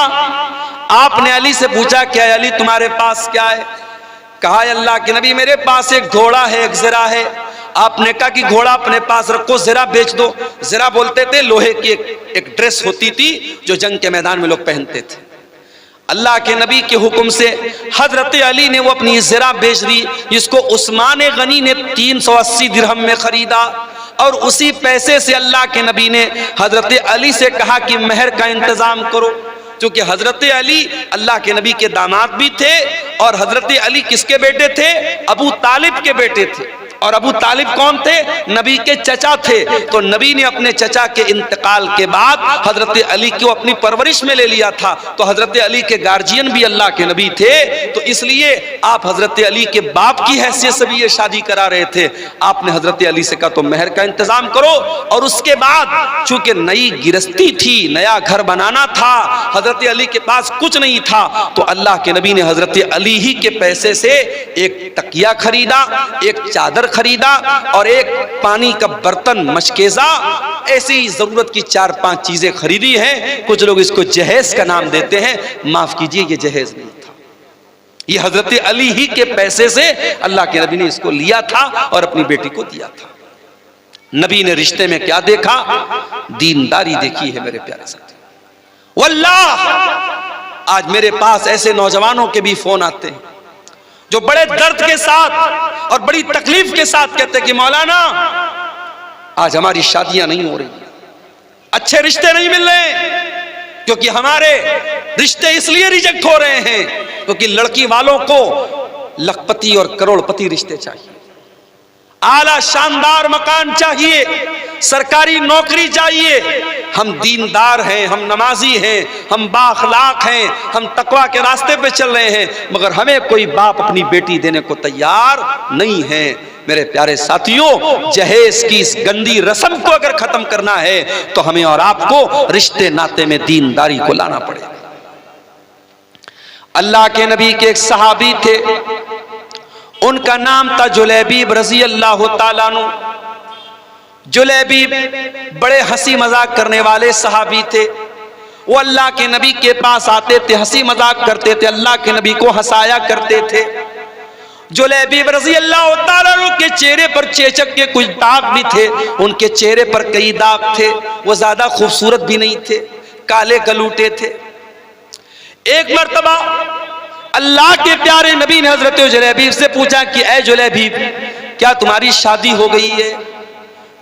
आपने अली से पूछा, क्या अली तुम्हारे पास क्या है? कहा, अल्लाह के नबी मेरे पास एक घोड़ा है, एक ज़रा है। आपने कहा कि घोड़ा अपने पास रखो, ज़रा बेच दो। ज़रा बोलते थे लोहे की एक ड्रेस होती थी जो जंग के मैदान में लोग पहनते थे। अल्लाह के नबी के हुक्म से हजरत अली ने वो अपनी ज़रा बेच दी, जिसको उस्मान गनी ने 380 दिरहम में खरीदा। और उसी पैसे से अल्लाह के नबी ने हजरत अली से कहा कि महर का इंतजाम करो, क्योंकि हजरत अली अल्लाह के नबी के दामाद भी थे, और हजरत अली किसके बेटे थे? अबू तालिब के बेटे थे। और अबू तालिब कौन थे? नबी के चचा थे। तो नबी ने अपने चचा के इंतकाल के बाद हजरत अली को अपनी परवरिश में ले लिया था। तो हजरत अली के गार्जियन भी अल्लाह के नबी थे, तो इसलिए आप हजरत अली के बाप की हैसियत से भी ये शादी करा रहे थे। आपने हजरत अली से कहा तो महर का इंतजाम करो। और उसके बाद चूंकि नई गिरस्ती थी, नया घर बनाना था, हजरत अली के पास कुछ नहीं था, तो अल्लाह के नबी ने हजरत अली ही के पैसे से एक तकिया खरीदा, एक चादर खरीदा, और एक पानी का बर्तन, मशकेजा, ऐसी जरूरत की 4-5 चीजें खरीदी हैं। कुछ लोग इसको जहेज का नाम देते हैं, माफ कीजिए ये जहेज नहीं था, ये हजरत अली ही के पैसे से अल्लाह के नबी ने इसको लिया था और अपनी बेटी को दिया था। नबी ने रिश्ते में क्या देखा? दीनदारी देखी है मेरे प्यारे साथी। वल्लाह आज मेरे पास ऐसे नौजवानों के भी फोन आते हैं जो बड़े दर्द के साथ और बड़ी तकलीफ के साथ कहते हैं कि मौलाना आज हमारी शादियां नहीं हो रही, अच्छे रिश्ते नहीं मिल रहे, क्योंकि हमारे रिश्ते इसलिए रिजेक्ट हो रहे हैं क्योंकि लड़की वालों को लखपति और करोड़पति रिश्ते चाहिए, आला शानदार मकान चाहिए, सरकारी नौकरी चाहिए। हम दीनदार हैं, हम नमाजी हैं, हम बाअखलाक हैं, हम तकवा के रास्ते पे चल रहे हैं, मगर हमें कोई बाप अपनी बेटी देने को तैयार नहीं है। मेरे प्यारे साथियों, जहेज की इस गंदी रस्म को अगर खत्म करना है तो हमें और आपको रिश्ते नाते में दीनदारी को लाना पड़ेगा। अल्लाह के नबी के एक सहाबी थे, उनका नाम था जुलैबीब रजी अल्लाह ताला अन्हु। जुलैबीब बड़े हंसी मजाक करने वाले सहाबी थे। वो अल्लाह के नबी के पास आते थे, हंसी मजाक करते थे, अल्लाह के नबी को हंसाया करते थे। जुलैबीब रजी अल्लाह ताला अन्हु के चेहरे पर चेचक के कुछ दाग भी थे, उनके चेहरे पर कई दाग थे, वो ज्यादा खूबसूरत भी नहीं थे, काले कलूटे थे। एक मर्तबा अल्लाह के प्यारे नबी ने हजरत जुलैबीब से पूछा कि ऐ जुलैबीब, क्या तुम्हारी शादी हो गई है?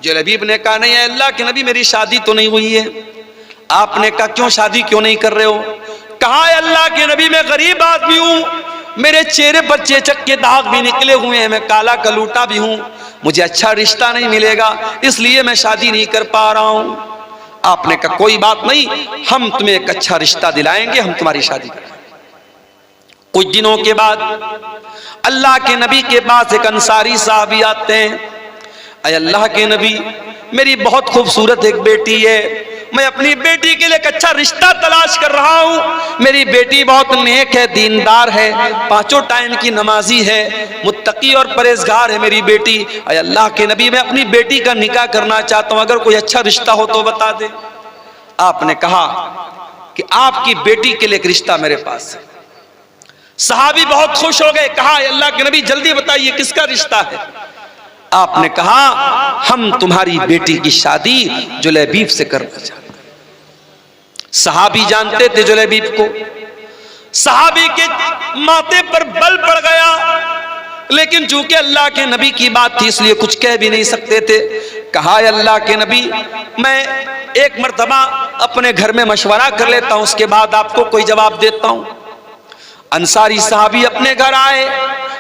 जुलैबीब ने कहा नहीं है अल्लाह के नबी, मेरी शादी तो नहीं हुई है। आपने कहा क्यों शादी क्यों नहीं कर रहे हो? कहा अल्लाह के नबी, मैं गरीब आदमी हूं, मेरे चेहरे पर चेचक के दाग भी निकले हुए हैं, मैं काला कलूटा भी हूं, मुझे अच्छा रिश्ता नहीं मिलेगा, इसलिए मैं शादी नहीं कर पा रहा हूं। आपने कहा कोई बात नहीं, हम तुम्हें एक अच्छा रिश्ता दिलाएंगे, हम तुम्हारी शादी करेंगे। कुछ दिनों के बाद अल्लाह के नबी के पास एक अंसारी साहबी आते हैं, अय अल्लाह के नबी, मेरी बहुत खूबसूरत एक बेटी है, मैं अपनी बेटी के लिए एक अच्छा रिश्ता तलाश कर रहा हूँ। मेरी बेटी बहुत नेक है, दीनदार है, 5 टाइम की नमाजी है, मुत्तकी और परहेजगार है मेरी बेटी। अय अल्लाह के नबी, मैं अपनी बेटी का निकाह करना चाहता हूँ, अगर कोई अच्छा रिश्ता हो तो बता दे। आपने कहा कि आपकी बेटी के लिए एक रिश्ता मेरे पास है। सहाबी बहुत खुश हो गए, कहा अल्लाह के नबी जल्दी बताइए किसका रिश्ता है। आपने कहा हम तुम्हारी बेटी की शादी जुलैबीब से करना चाहते हैं। सहाबी जानते थे जुलैबीब को, सहाबी के माथे पर बल पड़ गया, लेकिन चूंकि अल्लाह के नबी की बात थी इसलिए कुछ कह भी नहीं सकते थे। कहा अल्लाह के नबी मैं एक मर्तबा अपने घर में मशवरा कर लेता हूं, उसके बाद आपको कोई जवाब देता हूं। अंसारी साहबी अपने घर आए,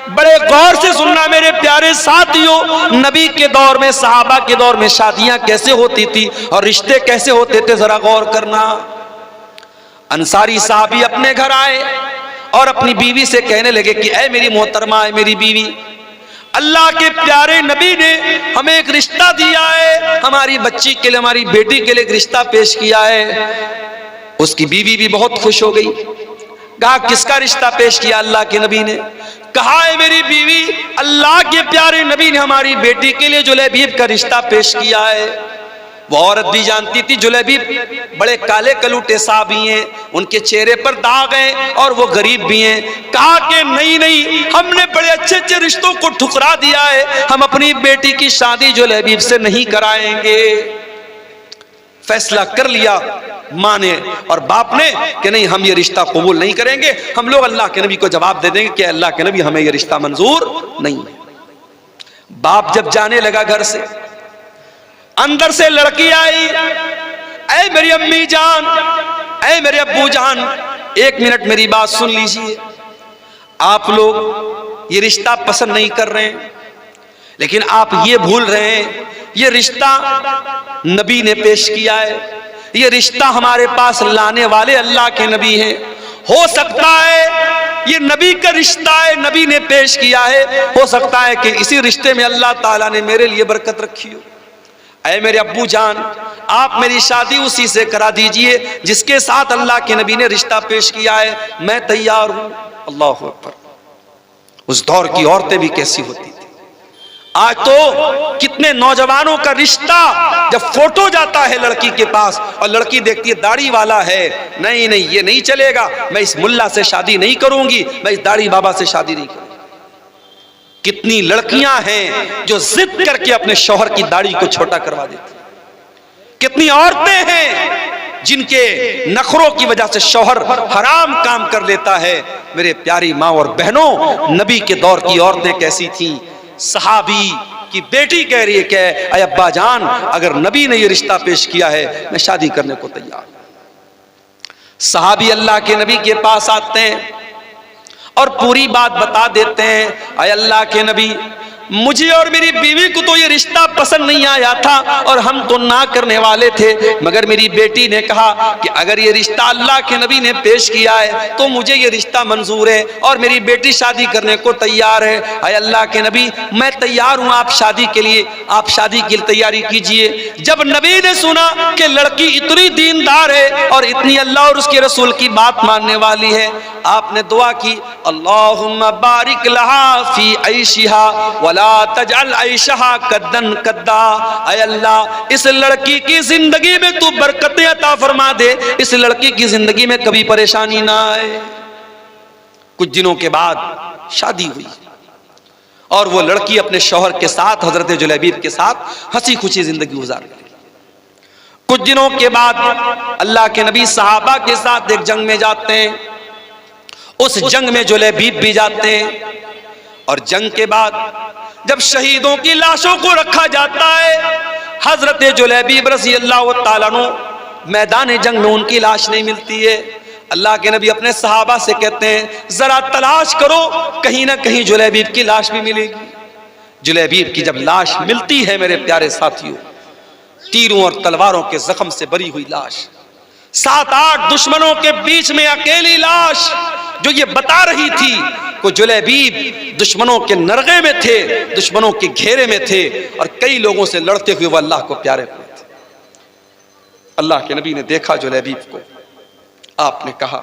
बड़े गौर से सुनना मेरे प्यारे साथियों, नबी के दौर में, सहाबा के दौर में शादियां कैसे होती थी और रिश्ते कैसे होते थे, जरा गौर करना। अंसारी साहबी अपने घर आए और अपनी बीवी से कहने लगे कि ऐ मेरी मोहतरमा, ऐ मेरी बीवी, अल्लाह के प्यारे नबी ने हमें एक रिश्ता दिया है, हमारी बच्ची के लिए, हमारी बेटी के लिए एक रिश्ता पेश किया है। उसकी बीवी भी बहुत खुश हो गई। कहा किसका रिश्ता पेश किया अल्लाह के नबी ने? कहा है मेरी बीवी, अल्लाह के प्यारे नबी ने हमारी बेटी के लिए जुलैबीब का रिश्ता पेश किया है। वो औरत भी जानती थी जुलैबीब बड़े काले कलूटे साहबी हैं, उनके चेहरे पर दाग हैं और वो गरीब भी हैं। कहा कि नहीं नहीं, हमने बड़े अच्छे अच्छे रिश्तों को ठुकरा दिया है, हम अपनी बेटी की शादी जुलैबीब से नहीं कराएंगे। फैसला कर लिया माँ ने और बाप ने कि नहीं, हम ये रिश्ता कबूल नहीं करेंगे। हम लोग अल्लाह के नबी को जवाब दे देंगे कि अल्लाह के नबी हमें ये रिश्ता मंजूर नहीं है। बाप जब जाने लगा घर से, अंदर से लड़की आई, ऐ मेरी अम्मी जान, ऐ मेरे अब्बू जान, एक मिनट मेरी बात सुन लीजिए। आप लोग ये रिश्ता पसंद नहीं कर रहे हैं, लेकिन आप ये भूल रहे हैं ये रिश्ता नबी ने पेश किया है, ये रिश्ता हमारे पास लाने वाले अल्लाह के नबी हैं। हो सकता है ये नबी का रिश्ता है, नबी ने पेश किया है, हो सकता है कि इसी रिश्ते में अल्लाह ताला ने मेरे लिए बरकत रखी हो। ऐ मेरे अब्बू जान, आप मेरी शादी उसी से करा दीजिए जिसके साथ अल्लाह के नबी ने रिश्ता पेश किया है, मैं तैयार हूं। अल्लाह अकबर। उस दौर की औरतें भी कैसी होती थी। आज तो कितने नौजवानों का रिश्ता जब फोटो जाता है लड़की के पास और लड़की देखती है दाढ़ी वाला है, नहीं नहीं ये नहीं चलेगा, मैं इस मुल्ला से शादी नहीं करूंगी, मैं इस दाढ़ी बाबा से शादी नहीं करूंगी। कितनी लड़कियां हैं जो जिद करके अपने शौहर की दाढ़ी को छोटा करवा देती। कितनी औरतें हैं जिनके नखरों की वजह से शौहर हराम काम कर लेता है। मेरे प्यारी माँ और बहनों, नबी के दौर की औरतें कैसी थीं। सहाबी की बेटी कह रही है कि अय अब्बा जान, अगर नबी ने ये रिश्ता पेश किया है मैं शादी करने को तैयार। सहाबी अल्लाह के नबी के पास आते हैं और पूरी बात बता देते हैं, अय अल्लाह के नबी, मुझे और मेरी बीवी को तो ये रिश्ता पसंद नहीं आया था और हम तो ना करने वाले थे, मगर मेरी बेटी ने कहा कि अगर ये रिश्ता अल्लाह के नबी ने पेश किया है तो मुझे ये रिश्ता मंजूर है और मेरी बेटी शादी करने को तैयार है। अय अल्लाह के नबी, मैं तैयार हूँ आप शादी के लिए, आप शादी की तैयारी कीजिए। जब नबी ने सुना कि लड़की इतनी दीनदार है और इतनी अल्लाह और उसके रसूल की बात मानने वाली है, आपने दुआ की, अल्लाहुम्मा बारिक लहा फी ऐशिहा वला तजअल ऐशहा कद्दन कद्दा। ऐ अल्लाह, इस लड़की की जिंदगी में तू बरकतें अता फरमा दे, इस लड़की की जिंदगी में कभी परेशानी ना आए। कुछ दिनों के बाद शादी हुई और वो लड़की अपने शौहर के साथ, हजरत जुलैबीब के साथ हंसी खुशी जिंदगी गुजार रही। कुछ दिनों के बाद अल्लाह के नबी सहाबा के साथ एक जंग में जाते हैं। उस जंग में जुलैबीब भी जाते हैं और जंग के बाद जब शहीदों की लाशों को रखा जाता है, हजरत जुलैबीब रज़ी अल्लाह ताला अन्हु मैदान जंग में उनकी लाश नहीं मिलती है। अल्लाह के नबी अपने सहाबा से कहते हैं, जरा तलाश करो, कहीं ना कहीं जुलैबीब की लाश भी मिलेगी। जुलैबीब की जब लाश मिलती है मेरे प्यारे साथियों, तीरों और तलवारों के जख्म से भरी हुई लाश, 7-8 दुश्मनों के बीच में अकेली लाश, जो ये बता रही थी को जुलैबीब दुश्मनों के नरगे में थे, दुश्मनों के घेरे में थे और कई लोगों से लड़ते हुए वो अल्लाह को प्यारे हुए थे। अल्लाह के नबी ने देखा जुलैबीब को, आपने कहा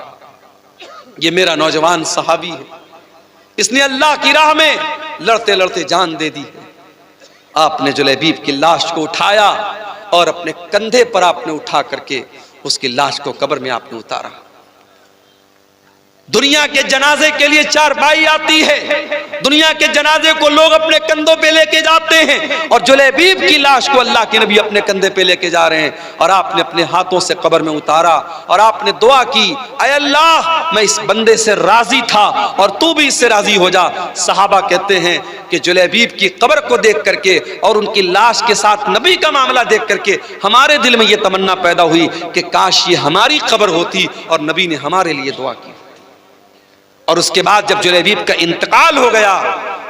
ये मेरा नौजवान सहाबी है, इसने अल्लाह की राह में लड़ते लड़ते जान दे दी है। आपने जुलैबीब की लाश को उठाया और अपने कंधे पर आपने उठा करके उसकी लाश को कब्र में आपने उतारा। दुनिया के जनाजे के लिए चारपाई आती है, दुनिया के जनाजे को लोग अपने कंधों पे लेके जाते हैं, और जुलैबीब की लाश को अल्लाह के नबी अपने कंधे पे लेके जा रहे हैं, और आपने अपने हाथों से कब्र में उतारा और आपने दुआ की, ऐ अल्लाह मैं इस बंदे से राजी था और तू भी इससे राजी हो जा। सहाबा कहते हैं कि जुलैबीब की कब्र को देख करके और उनकी लाश के साथ नबी का मामला देख करके हमारे दिल में यह तमन्ना पैदा हुई कि काश ये हमारी कब्र होती और नबी ने हमारे लिए दुआ की। और उसके बाद जब जुलैबीब का इंतकाल हो गया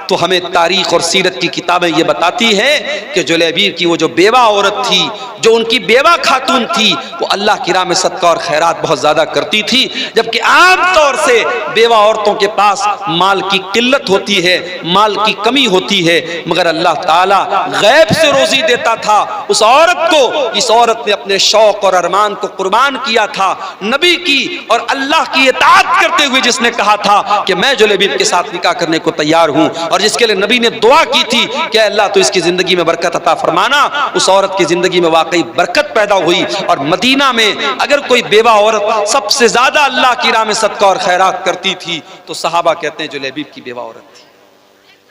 तो हमें तारीख और सीरत की किताबें ये बताती हैं कि जुलैबीब की वो जो बेवा औरत थी, जो उनकी बेवा खातून थी, वो अल्लाह की राह में सदका और खैरात बहुत ज़्यादा करती थी, जबकि आम तौर से बेवा औरतों के पास माल की किल्लत होती है, माल की कमी होती है, मगर अल्लाह ताला गैब से रोज़ी देता था उस औरत को। इस औरत ने अपने शौक़ और अरमान को कुर्बान किया था नबी की और अल्लाह की इताअत करते हुए, जिसने कहा था कि मैं जुलैबीब के साथ निकाह करने को तैयार हूँ, और जिसके लिए नबी ने दुआ की थी कि अल्लाह तो इसकी जिंदगी में बरकत अता फरमाना। उस औरत की जिंदगी में वाकई बरकत पैदा हुई, और मदीना में अगर कोई बेवा औरत सबसे ज्यादा अल्लाह की राह में सदका और खैरात करती थी तो सहाबा कहते हैं जुलैबीब की बेवा औरत थी।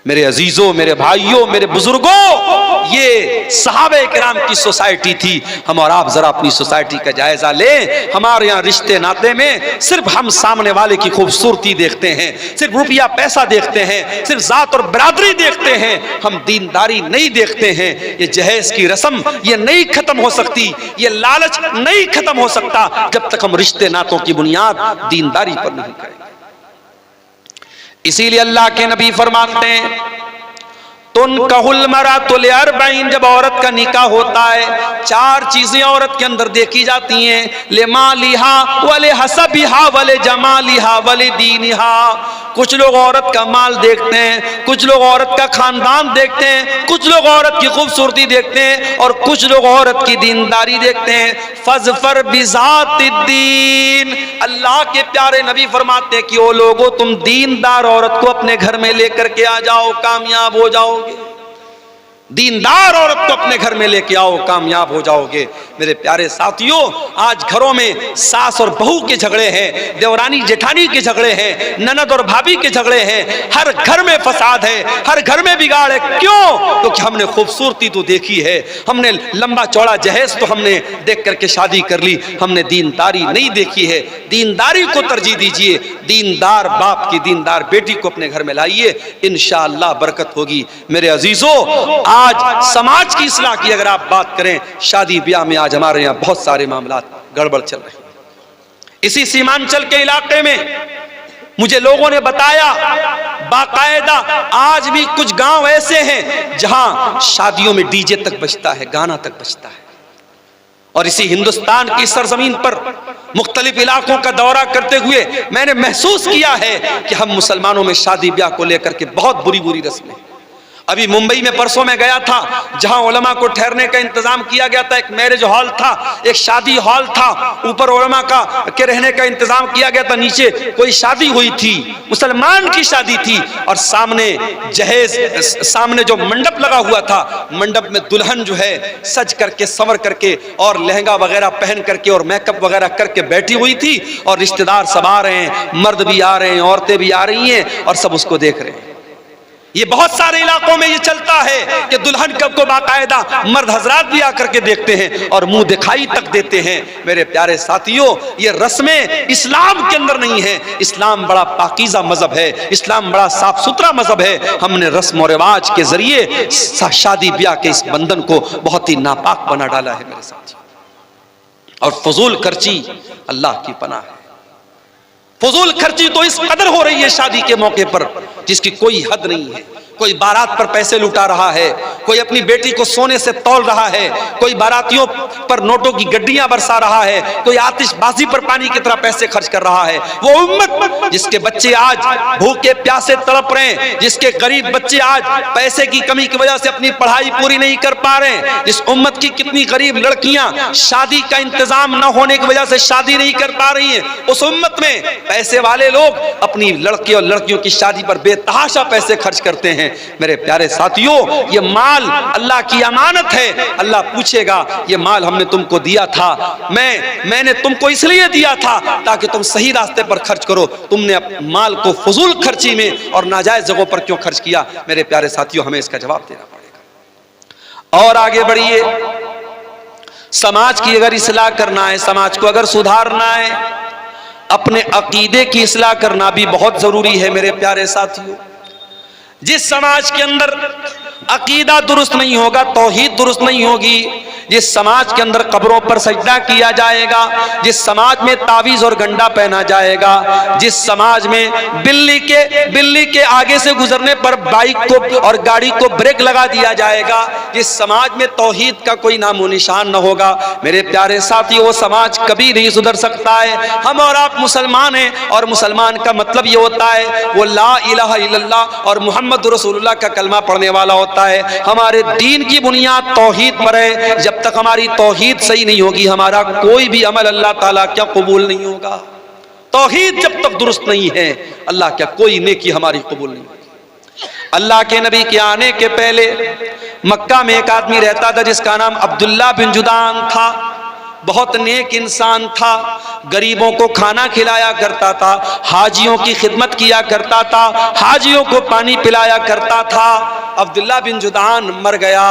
मेरे अजीजों, मेरे भाइयों, मेरे बुजुर्गों, ये सहाबे किराम की सोसाइटी थी। हम और आप जरा अपनी सोसाइटी का जायजा लें। हमारे यहाँ रिश्ते नाते में सिर्फ हम सामने वाले की खूबसूरती देखते हैं, सिर्फ रुपया पैसा देखते हैं, सिर्फ जात और बरादरी देखते हैं, हम दीनदारी नहीं देखते हैं। ये जहेज की रस्म ये नहीं खत्म हो सकती, ये लालच नहीं खत्म हो सकता जब तक हम रिश्ते नातों की बुनियाद दीनदारी पर नहीं करेंगे। इसीलिए अल्लाह के नबी फरमाते हैं तुनकहुल मरातुल अर्बईन, जब औरत का निकाह होता है 4 चीजें औरत के अंदर देखी जाती हैं, ले मालिहा वले हसबिहा वले जमालिहा वले दीनिहा। कुछ लोग औरत का माल देखते हैं, कुछ लोग औरत का खानदान देखते हैं, कुछ लोग औरत की खूबसूरती देखते हैं, और कुछ लोग औरत की दीनदारी देखते हैं। फज़फर बिज़ातिद्दीन, अल्लाह के प्यारे नबी फरमाते हैं कि ओ लोगों, तुम दीनदार औरत को अपने घर में लेकर के आ जाओ, कामयाब हो जाओगे। दीनदार औरत को अपने घर में लेके आओ, कामयाब हो जाओगे। मेरे प्यारे साथियों, आज घरों में सास और बहू के झगड़े हैं, देवरानी जेठानी के झगड़े हैं, ननद और भाभी के झगड़े हैं, हर घर में फसाद है, हर घर में बिगाड़ है। क्यों? क्योंकि हमने खूबसूरती तो देखी है, हमने लंबा चौड़ा जहेज तो हमने देख करके शादी कर ली, हमने दीनदारी नहीं देखी है। दीनदारी को तरजीह दीजिए, दीनदार बाप की दीनदार बेटी को अपने घर में लाइए, इंशाअल्लाह बरकत होगी। मेरे अजीजों, आज समाज की इस्लाह की अगर आप बात करें, शादी ब्याह में आज हमारे यहाँ बहुत सारे मामला गड़बड़ चल रहे हैं। इसी सीमांचल के इलाके में मुझे लोगों ने बताया बाकायदा आज भी कुछ गांव ऐसे हैं जहां शादियों में डीजे तक बजता है, गाना तक बजता है। और इसी हिंदुस्तान की सरजमीन पर मुख्तलिफ इलाकों का दौरा करते हुए मैंने महसूस किया है कि हम मुसलमानों में शादी ब्याह को लेकर के बहुत बुरी बुरी रस्में। अभी मुंबई में परसों में गया था, जहां उलमा को ठहरने का इंतजाम किया गया था। एक मैरिज हॉल था, एक शादी हॉल था, ऊपर उलमा का के रहने का इंतजाम किया गया था, नीचे कोई शादी हुई थी, मुसलमान की शादी थी, और सामने जहेज, सामने जो मंडप लगा हुआ था, मंडप में दुल्हन जो है सज करके संवर करके और लहंगा वगैरह पहन करके और मेकअप वगैरह करके बैठी हुई थी, और रिश्तेदार सब आ रहे हैं, मर्द भी आ रहे हैं, औरतें भी आ रही हैं, और सब उसको देख रहे हैं। ये बहुत सारे इलाकों में ये चलता है कि दुल्हन को बाकायदा मर्द हजरात भी आकर के देखते हैं और मुंह दिखाई तक देते हैं। मेरे प्यारे साथियों, ये रस्में इस्लाम के अंदर नहीं है। इस्लाम बड़ा पाकीज़ा मजहब है, इस्लाम बड़ा साफ सुथरा मजहब है। हमने रस्म और रिवाज के जरिए शादी ब्याह के इस बंधन को बहुत ही नापाक बना डाला है मेरे साथियों। और फजूल खर्ची अल्लाह की पनाह है। फजूल खर्ची तो इस कदर हो रही है शादी के मौके पर जिसकी कोई हद नहीं है। कोई बारात पर पैसे लुटा रहा है, कोई अपनी बेटी को सोने से तौल रहा है, कोई बारातियों पर नोटों की गड्डियां बरसा रहा है, कोई आतिशबाजी पर पानी की तरह पैसे खर्च कर रहा है। वो उम्मत जिसके बच्चे आज भूखे प्यासे तड़प रहे हैं, जिसके गरीब बच्चे आज पैसे की कमी की वजह से अपनी पढ़ाई पूरी नहीं कर पा रहे हैं, जिस उम्मत की कितनी गरीब लड़कियां शादी का इंतजाम न होने की वजह से शादी नहीं कर पा रही हैं, उस उम्मत में पैसे वाले लोग अपनी लड़के और लड़कियों की शादी पर बेतहाशा पैसे खर्च करते हैं। मेरे प्यारे साथियों, ये माल अल्लाह की अमानत है। अल्लाह पूछेगा ये माल हमने तुमको दिया था, मैंने तुमको इसलिए दिया था ताकि तुम सही रास्ते पर खर्च करो, तुमने माल को फजूल खर्ची में और नाजायज जगहों पर क्यों खर्च किया? मेरे प्यारे साथियों, हमें इसका जवाब देना पड़ेगा। और आगे बढ़िए, समाज की अगर इस्लाह करना है, समाज को अगर सुधारना है, अपने अकीदे की इस्लाह करना भी बहुत जरूरी है। मेरे प्यारे साथियों, जिस समाज के अंदर अकीदा दुरुस्त नहीं होगा, तौहीद दुरुस्त नहीं होगी, जिस समाज के अंदर कब्रों पर सजदा किया जाएगा, जिस समाज में तावीज और गंडा पहना जाएगा, जिस समाज में बिल्ली के आगे से गुजरने पर बाइक को और गाड़ी को ब्रेक लगा दिया जाएगा, जिस समाज में तौहीद का कोई नामो निशान न होगा, मेरे प्यारे साथियों, वो समाज कभी नहीं सुधर सकता है। हम और आप मुसलमान हैं और मुसलमान का मतलब ये होता है वो ला इलाहा इल्लल्लाह और मुहम्मद रसूलुल्लाह का कलमा पढ़ने वाला होता है। हमारे दीन की बुनियाद तौहीद पर है। जब तक हमारी तौहीद सही नहीं होगी, हमारा कोई भी अमल अल्लाह ताला क्या कबूल नहीं होगा। तौहीद जब तक दुरुस्त नहीं है, अल्लाह क्या कोई नेकी हमारी कबूल नहीं होगी। अल्लाह के नबी के आने के पहले मक्का में एक आदमी रहता था जिसका नाम अब्दुल्ला बिन जुदान था। बहुत नेक इंसान था, गरीबों को खाना खिलाया करता था, हाजियों की खिदमत किया करता था, हाजियों को पानी पिलाया करता था। अब्दुल्ला बिन जुदान मर गया।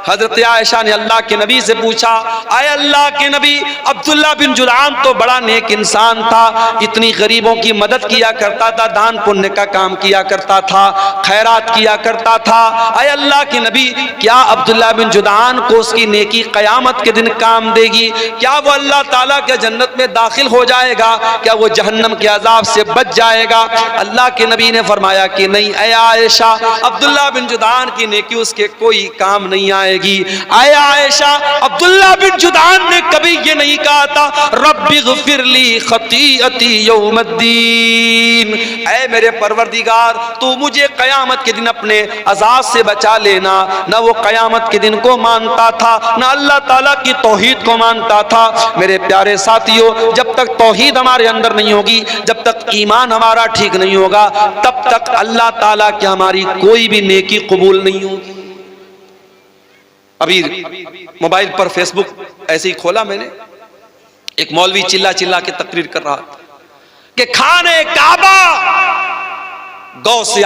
हजरत आयशा ने अल्लाह के नबी से पूछा, आए अल्लाह के नबी, अब्दुल्ला बिन जुदान तो बड़ा नेक इंसान था, इतनी गरीबों की मदद किया करता था, दान पुण्य का काम किया करता था, खैरात किया करता था। आए अल्लाह के नबी, क्या अब्दुल्ला बिन जुदान को उसकी नेकी कयामत के दिन काम देगी? क्या वो अल्लाह ताला के जन्नत में दाखिल हो जाएगा? क्या वो जहन्नम के अजाब से बच जाएगा? अल्लाह के नबी ने फरमाया कि नहीं, ऐ आयशा, अब्दुल्ला बिन जुदान की नेकी उसके कोई काम नहीं आएगी। ऐ आयशा, अब्दुल्ला बिन जुदान ने कभी ये नहीं कहा था रब्बी ग़फ़िरली ख़तीअती यौमद्दीन, ऐ मेरे परवरदिगार तू मुझे कयामत के दिन अपने अजाब से बचा लेना। ना वो कयामत के दिन को मानता था, ना अल्लाह ताला की तौहीद को मानता था। मेरे प्यारे साथियों, जब तक तौहीद हमारे अंदर नहीं होगी, जब तक ईमान हमारा ठीक नहीं होगा, तब तक अल्लाह ताला की हमारी कोई भी नेकी कबूल नहीं होगी। अभी मोबाइल पर फेसबुक ऐसे ही खोला मैंने, एक मौलवी चिल्ला चिल्ला के तकरीर कर रहा था कि खाने काबा गौ से